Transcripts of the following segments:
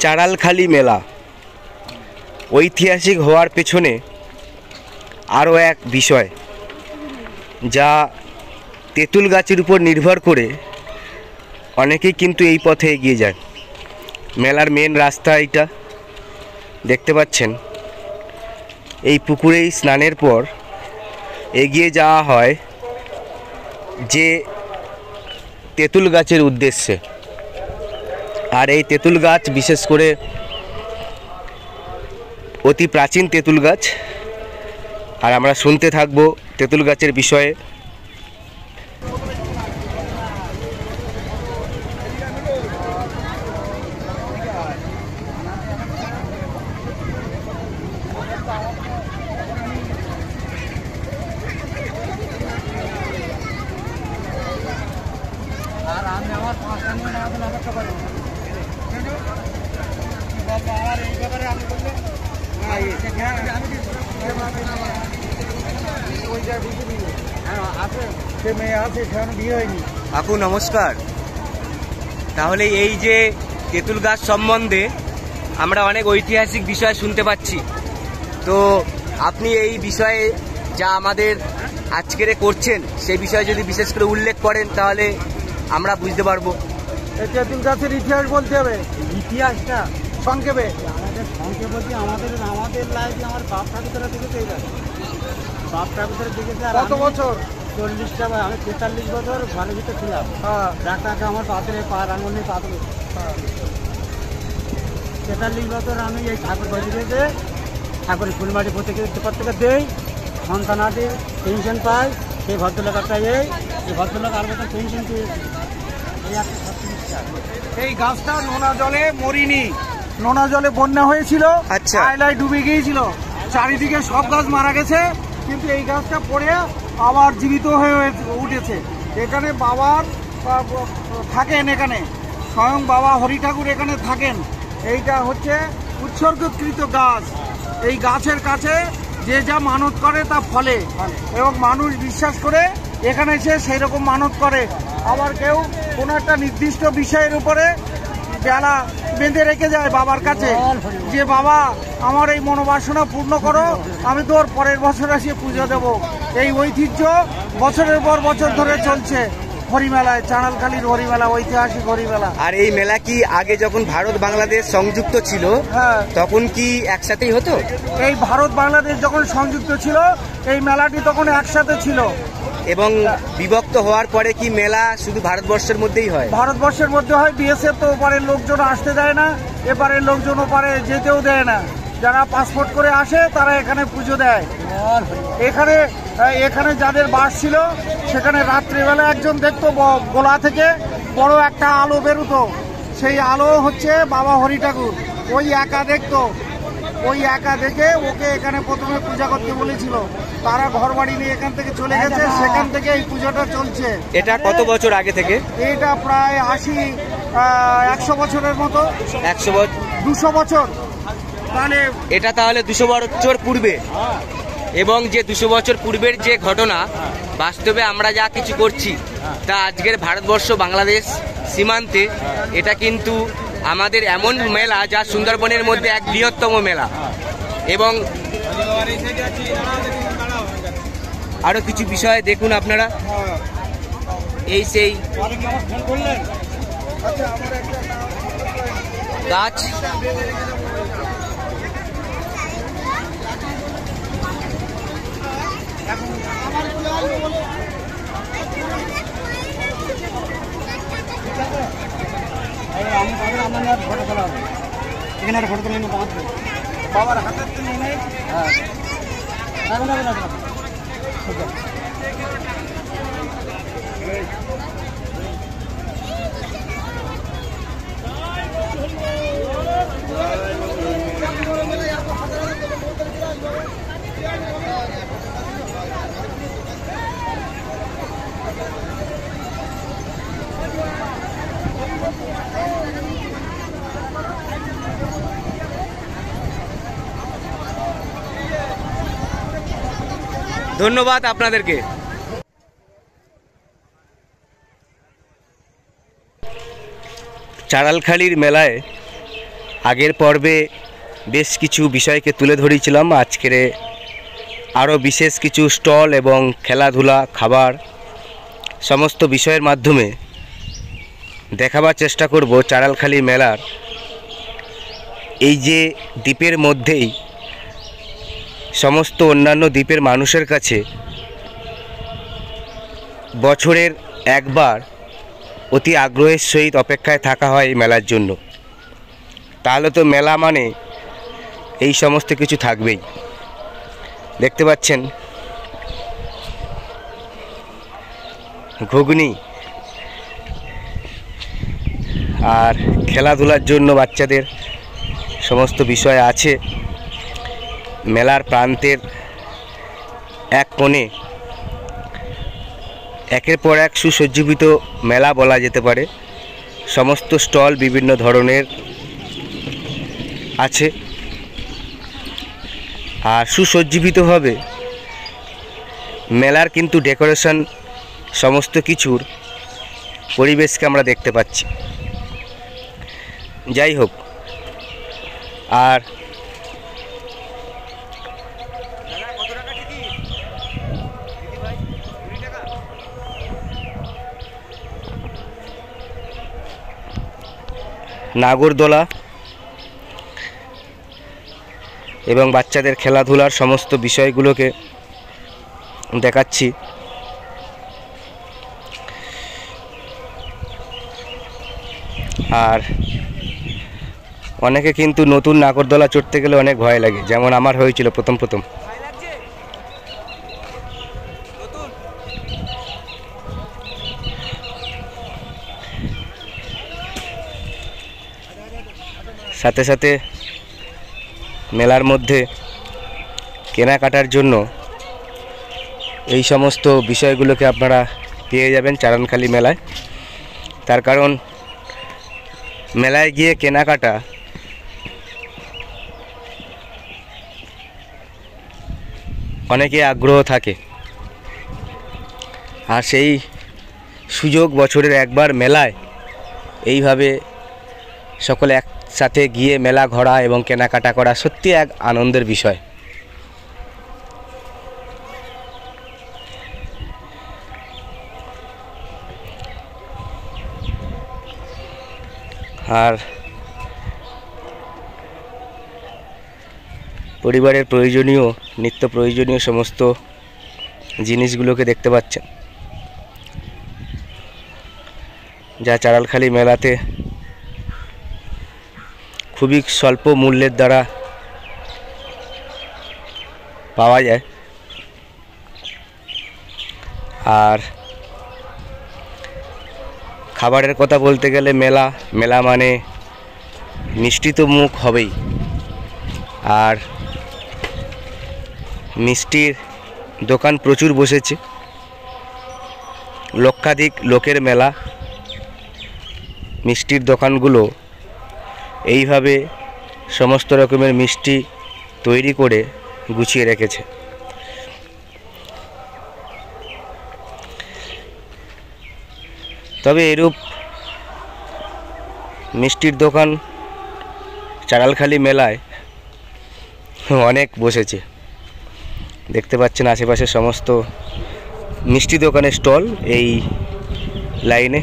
চাড়ালখালি মেলা ঐতিহাসিক হওয়ার পেছনে আরও এক বিষয়, যা তেঁতুল গাছের উপর নির্ভর করে অনেকেই কিন্তু এই পথে এগিয়ে যায়। মেলার মেন রাস্তা এইটা দেখতে পাচ্ছেন। এই পুকুরেই স্নানের পর এগিয়ে যাওয়া হয় যে তেঁতুল গাছের উদ্দেশ্যে। আর এই তেঁতুল গাছ বিশেষ করে অতি প্রাচীন তেঁতুল গাছ। আর আমরা শুনতে থাকবো তেঁতুল গাছের বিষয়ে। আপু নমস্কার। তাহলে এই যে তেঁতুল গাছ সম্বন্ধে আমরা অনেক ঐতিহাসিক বিষয় শুনতে পাচ্ছি, তো আপনি এই বিষয়ে যা আমাদের আজকের করছেন সেই বিষয়ে যদি বিশেষ করে উল্লেখ করেন তাহলে আমরা বুঝতে পারবো। এই তেঁতুল গাছের ইতিহাস বলতে হবে। ইতিহাসটা সংক্ষেপে বলছি, আমাদের লাইফে আমার বাপ ঠাকুরের দিকে বাপ ঠাকুরের দিকে কত বছর? 40টা। আমি 43 বছর ঘরের ভিতরে ছিলাম। ডাক্তারকে আমার পাথরে পা রাঙনে পাথরে 43 বছর আমি এই ঠাকুর বাড়িতে ঠাকুরের ফুলমাটি প্রত্যেকে দেই, সন্তানাটি পেনশন পাই। সেই ভদ্রলোক একটা এই ভদ্রলোক আর মতো পেনশন পেয়েছি। এই গাছটা নোনা জলে মরিনি, নোনা জলে বন্যা হয়েছিল, আয়লায় ডুবে গিয়েছিল, চারিদিকে সব গাছ মারা গেছে, কিন্তু এই গাছটা পড়ে আবার জীবিত হয়ে উঠেছে। এখানে বাবার থাকেন, এখানে স্বয়ং বাবা হরি ঠাকুর এখানে থাকেন। এইটা হচ্ছে উৎসর্গকৃত গাছ। এই গাছের কাছে যে যা মানত করে তা ফলে, এবং মানুষ বিশ্বাস করে এখানে এসে সেই রকম মানত করে। আবার কেউ কোনো একটা নির্দিষ্ট বিষয়ের উপরে বেলা বেঁধে রেখে যায় বাবার কাছে, যে বাবা আমার এই মনোবাসনা পূর্ণ করো, আমি তোর পরের বছর এসে পুজো দেব। এই ঐতিহ্য বছরের পর বছর ধরে চলছে হরিমেলায়, চাড়ালখালির হরিমেলা, ঐতিহাসিক হরিমেলা। আর এই মেলা কি আগে যখন ভারত বাংলাদেশ সংযুক্ত ছিল তখন কি একসাথেই হতো? এই ভারত বাংলাদেশ যখন সংযুক্ত ছিল এই মেলাটি তখন একসাথে ছিল। এবং বিভক্ত হওয়ার পরে কি মেলা শুধু ভারতবর্ষের মধ্যেই হয়? ভারতবর্ষের মধ্যে হয়। বিএসএফ তো ওপারের লোকজন আসতে দেয় না, এপারের লোকজন ওপারে যেতেও দেয় না। যারা পাসপোর্ট করে আসে তারা এখানে পুজো দেয়। এখানে যাদের বাস ছিল সেখানে রাত্রিবেলা একজন দেখতো গোলা থেকে বড় একটা আলো বেরোতো, সেই আলো হচ্ছে বাবা হরি ঠাকুর। ওই একা দেখতো, ওই একা দেখে ওকে এখানে প্রথমে পূজা করতে বলেছিল। তারা ঘর বাড়ি নিয়ে এখান থেকে চলে গেছে, সেখান থেকে এই পুজোটা চলছে। এটা কত বছর আগে থেকে? এটা প্রায় 100 বছরের মতো। 100 বছর, 200 বছর। তাহলে এটা তাহলে 200 বছর পূর্বে। এবং যে 200 বছর পূর্বের যে ঘটনা, বাস্তবে আমরা যা কিছু করছি তা আজকের ভারতবর্ষ বাংলাদেশ সীমান্তে এটা কিন্তু আমাদের এমন মেলা যা সুন্দরবনের মধ্যে এক বৃহত্তম মেলা। এবং আরো কিছু বিষয় দেখুন আপনারা। এই সেই গাছ, ফটো তোলা হবে এখানে, একটা ফটো তুলে বাবার হাতের তুলে নেই। ধন্যবাদ আপনাদেরকে। চাড়ালখালির মেলায় আগের পর্বে বেশ কিছু বিষয়কে তুলে ধরেছিলাম, আজকের আরও বিশেষ কিছু স্টল এবং খেলাধুলা, খাবার সমস্ত বিষয়ের মাধ্যমে দেখাবার চেষ্টা করব চাড়ালখালি মেলার এই যে দ্বীপের মধ্যেই সমস্ত অন্যান্য দ্বীপের মানুষের কাছে বছরের একবার অতি আগ্রহের সহিত অপেক্ষায় থাকা হয় এই মেলার জন্য। তাহলে তো মেলা মানে এই সমস্ত কিছু থাকবেই। দেখতে পাচ্ছেন ঘুগনি আর খেলাধুলার জন্য বাচ্চাদের সমস্ত বিষয় আছে। মেলার প্রান্তের এক কোণে একের পর এক সুসজ্জিত মেলা বলা যেতে পারে। সমস্ত স্টল বিভিন্ন ধরনের আছে আর সুসজ্জিতভাবে মেলার কিন্তু ডেকোরেশন সমস্ত কিছুর পরিবেশকে আমরা দেখতে পাচ্ছি। যাই হোক, আর নাগরদোলা এবং বাচ্চাদের খেলাধুলার সমস্ত বিষয়গুলোকে দেখাচ্ছি। আর অনেকে কিন্তু নতুন নাগরদোলা চড়তে গেলে অনেক ভয় লাগে, যেমন আমার হয়েছিল প্রথম। সাথে সাথে মেলার মধ্যে কেনাকাটার জন্য এই সমস্ত বিষয়গুলোকে আপনারা পেয়ে যাবেন চারণখালি মেলায়। তার কারণ মেলায় গিয়ে কেনাকাটা অনেকে আগ্রহ থাকে, আর সেই সুযোগ বছরের একবার মেলায় এইভাবে সকলে একসাথে গিয়ে মেলা ঘোরা এবং কেনাকাটা করা সত্যি এক আনন্দের বিষয়। আর পরিবারের প্রয়োজনীয় নিত্য প্রয়োজনীয় সমস্ত জিনিসগুলোকে দেখতে পাচ্ছেন, যা চাড়ালখালি মেলাতে খুবই স্বল্প মূল্যের দ্বারা পাওয়া যায়। আর খাবারের কথা বলতে গেলে মেলা মানে মিষ্টি তো মুখ হবেই, আর মিষ্টির দোকান প্রচুর বসেছে। লক্ষাধিক লোকের মেলা, মিষ্টির দোকানগুলো এইভাবে সমস্ত রকমের মিষ্টি তৈরি করে গুছিয়ে রেখেছে। তবে এরূপ মিষ্টির দোকান চাড়ালখালি মেলায় অনেক বসেছে। দেখতে পাচ্ছেন আশেপাশে সমস্ত মিষ্টি দোকানের স্টল এই লাইনে,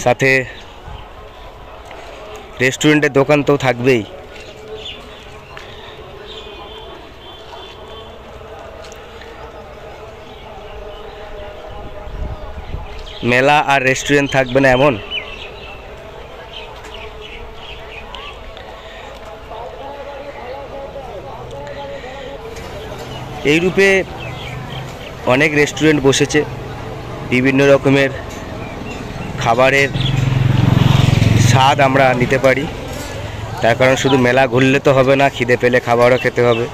সাথে রেস্টুরেন্টের দোকান তো থাকবেই। মেলা আর রেস্টুরেন্ট থাকবে না এমন? এই রূপে অনেক রেস্টুরেন্ট বসেছে, বিভিন্ন রকমের খাবারের স্বাদ আমরা নিতে পারি। তার কারণ শুধু মেলা ঘুরলে তো হবে না, খিদে পেলে খাবারও খেতে হবে।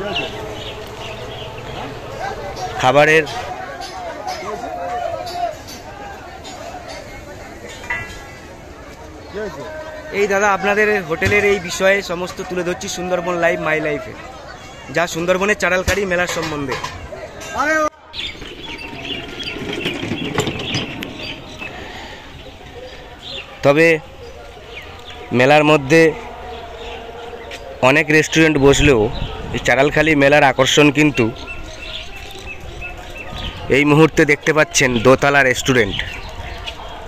খাবারের এই দাদা আপনাদের হোটেলের এই বিষয়ে সমস্ত তুলে ধরছি সুন্দরবন লাইভ মাই লাইফে, যা সুন্দরবনের চাড়ালখালি মেলার সম্বন্ধে। তবে মেলার মধ্যে অনেক রেস্টুরেন্ট বসলেও এই চারালখালি মেলার আকর্ষণ কিন্তু এই মুহূর্তে দেখতে পাচ্ছেন দোতলা রেস্টুরেন্ট।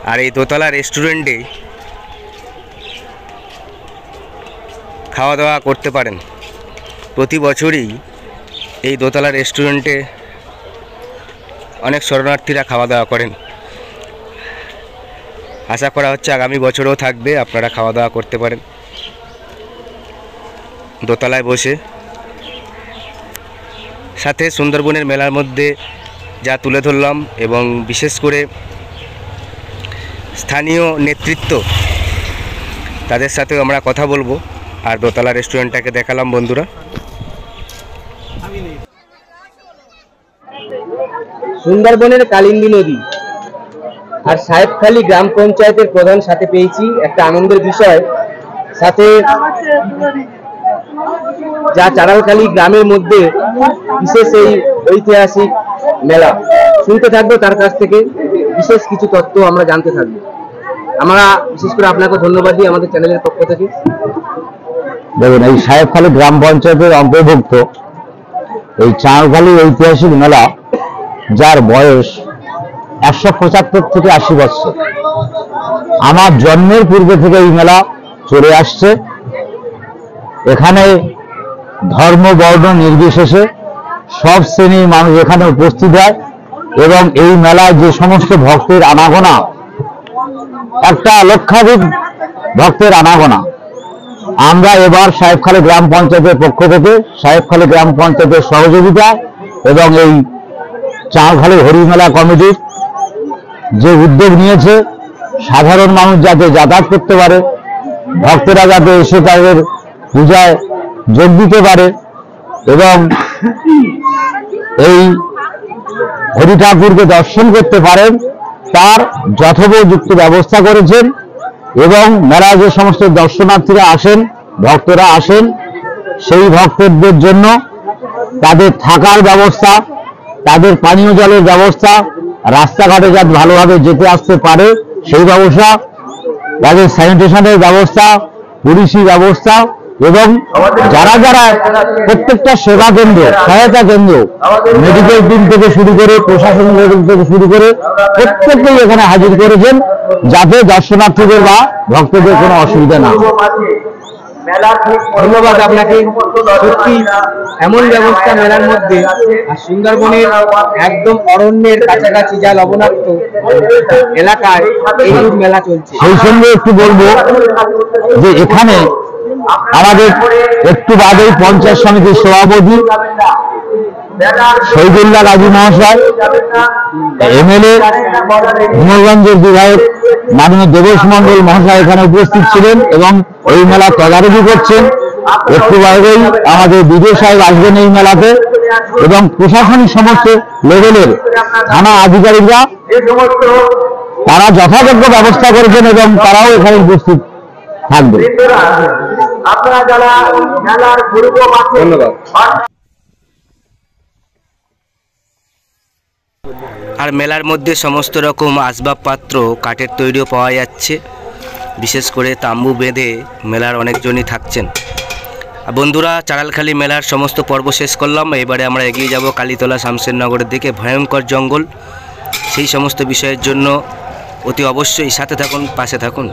আর এই দোতলা রেস্টুরেন্টে খাওয়া দাওয়া করতে পারেন। প্রতি বছরই এই দোতলা রেস্টুরেন্টে অনেক শরণার্থীরা খাওয়া দাওয়া করেন। আশা করা হচ্ছে আগামী বছরও থাকবে, আপনারা খাওয়া দাওয়া করতে পারেন দোতলায় বসে। সাথে সুন্দরবনের মেলার মধ্যে যা তুলে ধরলাম এবং বিশেষ করে স্থানীয় নেতৃত্ব তাদের সাথেও আমরা কথা বলবো। আর দোতলা রেস্টুরেন্টটাকে দেখালাম বন্ধুরা। সুন্দরবনের কালিন্দী নদী আর সাহেবখালী গ্রাম পঞ্চায়েতের প্রধান সাথে পেয়েছি, একটা আনন্দের বিষয়। সাথে যা চারালখালী গ্রামের মধ্যে বিশেষ এই ঐতিহাসিক মেলা, শুনতে থাকবো তার কাছ থেকে বিশেষ কিছু তথ্য আমরা জানতে থাকবো। আমরা বিশেষ করে আপনাকে ধন্যবাদ দিই আমাদের চ্যানেলের পক্ষ থেকে। দেখুন, এই সাহেবখালী গ্রাম পঞ্চায়েতের অন্তর্ভুক্ত এই চারালখালী ঐতিহাসিক মেলা, যার বয়স 175 থেকে 80 বছর। আমার জন্মের পূর্বে থেকে এই মেলা চলে আসছে। এখানে ধর্ম বর্ণ নির্বিশেষে সব শ্রেণীর মানুষ এখানে উপস্থিত হয় এবং এই মেলায় যে সমস্ত ভক্তের আনাগোনা, একটা লক্ষাধিক ভক্তের আনাগোনা। আমরা এবার সাহেবখালী গ্রাম পঞ্চায়েতের পক্ষ থেকে, সাহেবখালী গ্রাম পঞ্চায়েতের সহযোগিতা এবং এই চারালখালী হরিমেলা কমিটির যে উদ্যোগ নিয়েছে, সাধারণ মানুষ যাতে যাতায়াত করতে পারে, ভক্তরা যাতে এসে তাদের পূজায় যোগ দিতে পারে এবং এই হরি ঠাকুরকে দর্শন করতে পারেন, তার যথোপযুক্ত ব্যবস্থা করেছেন। এবং মেলায় যে সমস্ত দর্শনার্থীরা আসেন, ভক্তরা আসেন, সেই ভক্তদের জন্য তাদের থাকার ব্যবস্থা, তাদের পানীয় জলের ব্যবস্থা, রাস্তাঘাটে যাতে ভালোভাবে যেতে আসতে পারে সেই ব্যবস্থা, তাদের স্যানিটেশনের ব্যবস্থা, পুলিশি ব্যবস্থা এবং যারা যারা প্রত্যেকটা সেবা কেন্দ্র, সহায়তা কেন্দ্র, মেডিকেল টিম থেকে শুরু করে প্রশাসন থেকে শুরু করে প্রত্যেককেই এখানে হাজির করেছেন, যাতে দর্শনার্থীদের বা ভক্তদের কোনো অসুবিধা না হয়। ধন্যবাদ আপনাকে। সত্যি এমন ব্যবস্থা মেলার মধ্যে, আর সুন্দরবনের একদম অরণ্যের কাছাকাছি যা লবণাক্ত এলাকায় এইরূপ মেলা চলছে। সেই সঙ্গে একটু বলবো যে এখানে আমাদের একটু বাদেই পঞ্চায়েত সমিতির সভাপতি শহীদুল্লাহ গাজী মহাশয়, এমএলএ হিমগঞ্জের বিধায়ক মাননীয় দেবেশ মন্ডল মহাশয় এখানে উপস্থিত ছিলেন এবং এই মেলা তদারকি করছেন। একটু বাইরেই আমাদের বিডিও সাহেব আসবেন এই মেলাতে এবং প্রশাসনিক সমস্ত লেভেলের থানা আধিকারিকরা তারা যথাযোগ্য ব্যবস্থা করেছেন এবং তারাও এখানে উপস্থিত থাকবে। ধন্যবাদ। আর মেলার মধ্যে সমস্ত রকম আসবাবপত্র কাঠের তৈরিও পাওয়া যাচ্ছে। বিশেষ করে তাম্বু বেঁধে মেলার অনেকজনই থাকছেন। বন্ধুরা, চারালখালী মেলার সমস্ত পর্ব শেষ করলাম। এবারে আমরা এগিয়ে যাব কালীতলা শামশেরনগরের দিকে। ভয়ঙ্কর জঙ্গল, সেই সমস্ত বিষয়ের জন্য অতি অবশ্যই সাথে থাকুন, পাশে থাকুন।